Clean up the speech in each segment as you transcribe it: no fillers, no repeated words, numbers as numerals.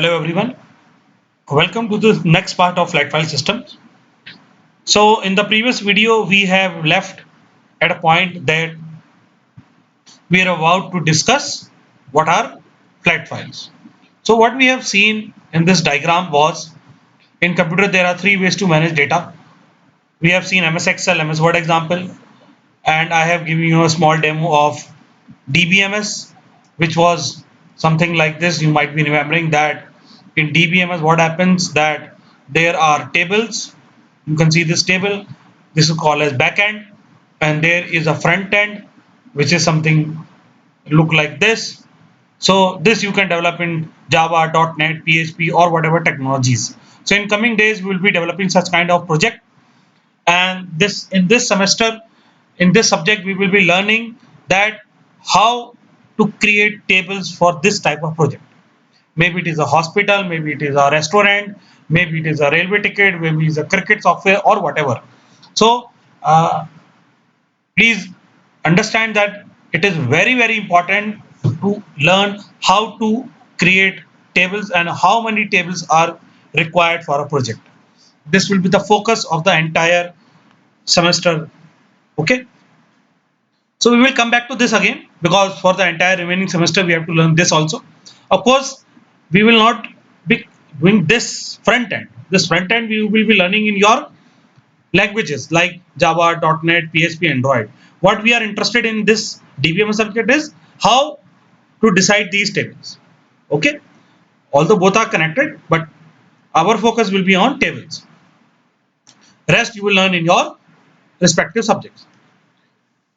Hello everyone, welcome to the next part of flat file systems. So in the previous video we have left at a point that we are about to discuss what are flat files. So what we have seen in this diagram was in computer there are three ways to manage data. We have seen MS Excel, MS Word example, and I have given you a small demo of DBMS, which was something like this. You might be remembering that in DBMS what happens that there are tables. You can see this table. This is called as backend, and there is a front end, which is something look like this. So this you can develop in Java, .NET, PHP, or whatever technologies. So in coming days we will be developing such kind of project, and this in this semester in this subject we will be learning that how to create tables for this type of project. Maybe it is a hospital, maybe it is a restaurant, maybe it is a railway ticket, maybe it's a cricket software or whatever. So please understand that it is very important to learn how to create tables and how many tables are required for a project. This will be the focus of the entire semester. Okay, so we will come back to this again because for the entire remaining semester we have to learn this also. Of course, we will not be doing this front end. This front end we will be learning in your languages like Java, .NET, PHP, Android. What we are interested in this DBMS subject is how to decide these tables. Okay, although both are connected, but our focus will be on tables. Rest you will learn in your respective subjects.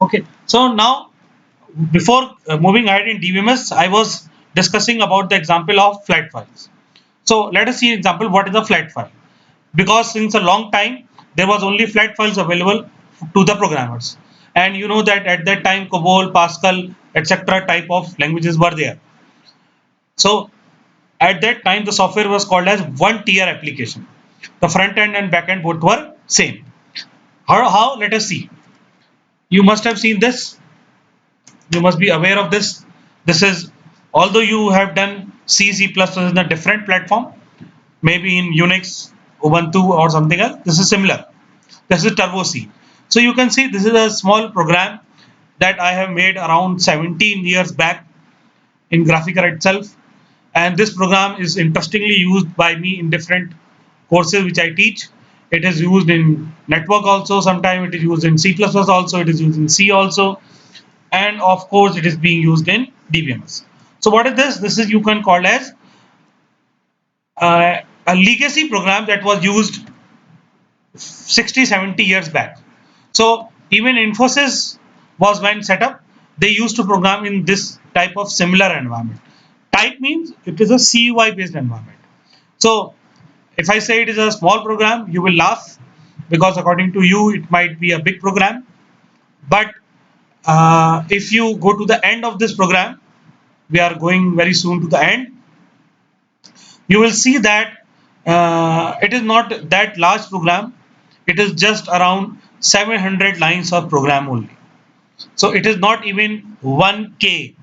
Okay, so now before moving ahead in DBMS, I was discussing about the example of flat files. So let us see an example what is a flat file. Because since a long time there was only flat files available to the programmers, and you know that at that time COBOL, Pascal, etc. type of languages were there. So at that time the software was called as one tier application. The front end and back end both were same. How? Let us see. You must have seen this. You must be aware of this. This is, although you have done C++ in a different platform, maybe in Unix, Ubuntu or something else, this is similar. This is Turbo C. So you can see this is a small program that I have made around 17 years back in Graphica itself. And this program is interestingly used by me in different courses which I teach. It is used in network also, sometimes it is used in C++ also, it is used in C also, and of course it is being used in DBMS. So what is this? This is you can call as a legacy program that was used 60-70 years back. So even Infosys was when set up, they used to program in this type of similar environment. Type means it is a CUI based environment. So if I say it is a small program, you will laugh because according to you it might be a big program. But if you go to the end of this program, we are going very soon to the end, you will see that it is not that large program. It is just around 700 lines of program only. So it is not even 1K.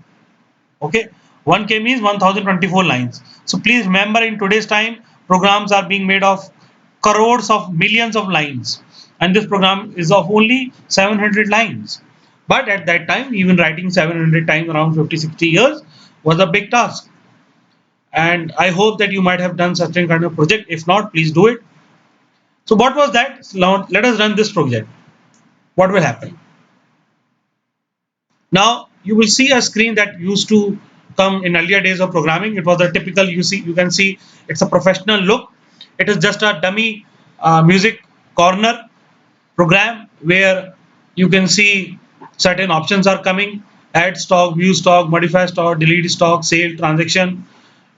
Okay, 1K means 1024 lines. So please remember, in today's time programs are being made of crores of millions of lines, and this program is of only 700 lines. But at that time, even writing 700 times around 50-60 years was a big task. And I hope that you might have done such a kind of project. If not, please do it. So what was that? Now let us run this project. What will happen? Now you will see a screen that used to come in earlier days of programming. It was a typical, you can see it's a professional look. It is just a dummy music corner program where you can see certain options are coming: add stock, view stock, modify stock, delete stock, sale, transaction.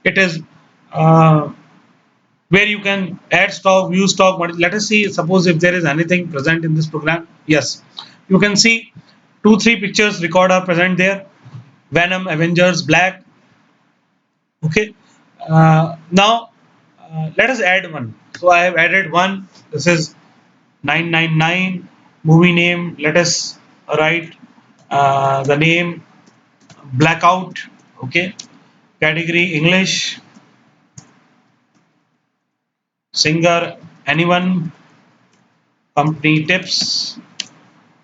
It is where you can add stock, view stock. Let us see, suppose if there is anything present in this program. Yes, you can see 2-3 pictures record are present there: Venom, Avengers, Black. Okay, now let us add one. So I have added one. This is 999. Movie name, let us write the name Blackout. Okay, category English. singer, anyone, company tips,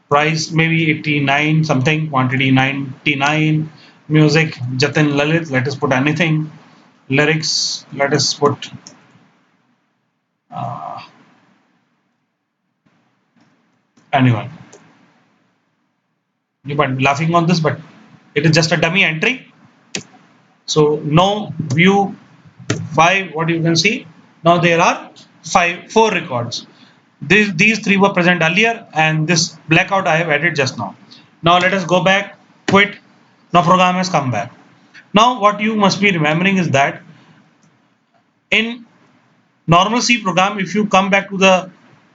price maybe 89 something, quantity 99, music Jatin Lalit, let us put anything, lyrics, let us put uh, anyone. You might be laughing on this, but it is just a dummy entry. So no view 5, what you can see, now there are 4 records. These 3 were present earlier, and this blackout I have added just now. Now let us go back, quit. Now program has come back. Now what you must be remembering is that in normal C program, if you come back to the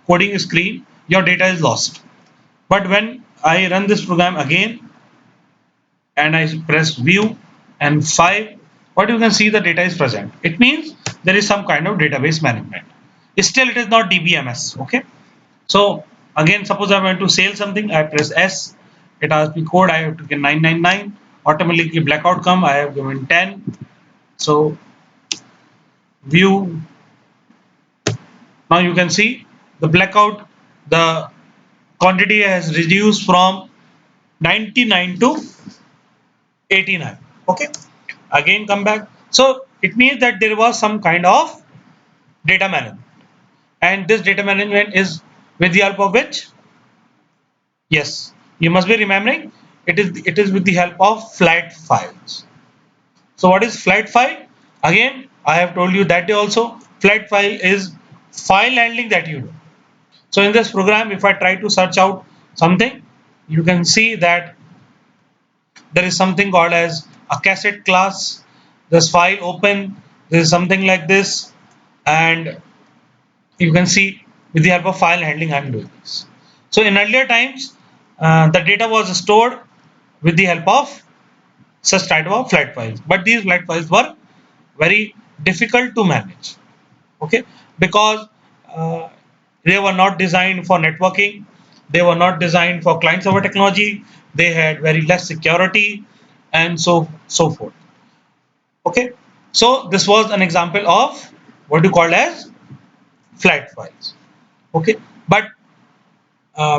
coding screen, your data is lost. But when I run this program again and I press view and 5, what you can see, the data is present. It means there is some kind of database management. Still it is not DBMS. Okay. So again, suppose I want to sell something, I press S, it asks me code, I have to get 999, automatically blackout come, I have given 10. So view, now you can see the blackout, the quantity has reduced from 99 to 89. Okay, again come back. So it means that there was some kind of data management, and this data management is with the help of which, yes, you must be remembering, it is with the help of flat files. So what is flat file? Again, I have told you that day also, flat file is file handling that you do. So in this program, if I try to search out something, you can see that there is something called as a cassette class. This file open, there is something like this, and you can see with the help of file handling I'm doing this. So in earlier times, the data was stored with the help of such type of flat files, but these flat files were very difficult to manage. Okay, because uh, they were not designed for networking, they were not designed for client server technology, they had very less security, and so forth. Okay, so this was an example of what you call as flat files. Okay, but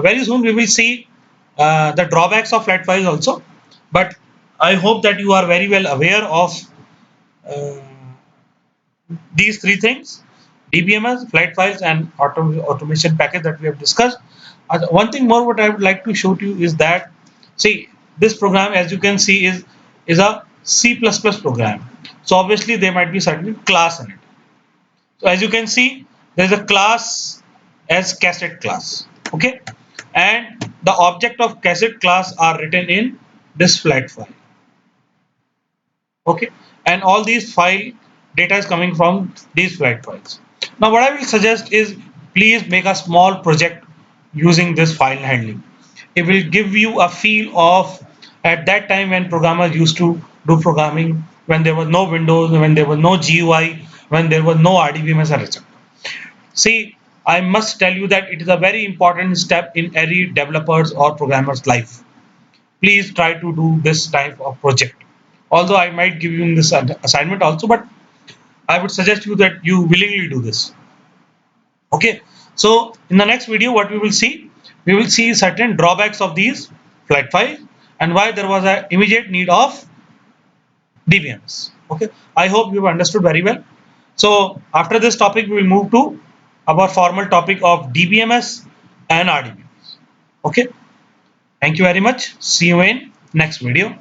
very soon we will see the drawbacks of flat files also, but I hope that you are very well aware of uh, these 3 things: DBMS, flat files, and automation package that we have discussed. One thing more what I would like to show to you is that, see, this program, as you can see, is a C++ program. So obviously there might be certain class in it. So as you can see, there is a class as cassette class. Okay, and the object of cassette class are written in this flat file. Okay, and all these file data is coming from these flat files. Now what I will suggest is, please make a small project using this file handling. It will give you a feel of at that time when programmers used to do programming, when there was no Windows, when there was no GUI, when there was no RDBMS, etc. See, I must tell you that it is a very important step in every developer's or programmer's life. Please try to do this type of project. Although I might give you this assignment also, but I would suggest you that you willingly do this. Okay, so in the next video, what we will see certain drawbacks of these flat files and why there was an immediate need of DBMS. Okay, I hope you have understood very well. So after this topic, we will move to our formal topic of DBMS and RDBMS. Okay, thank you very much. See you in next video.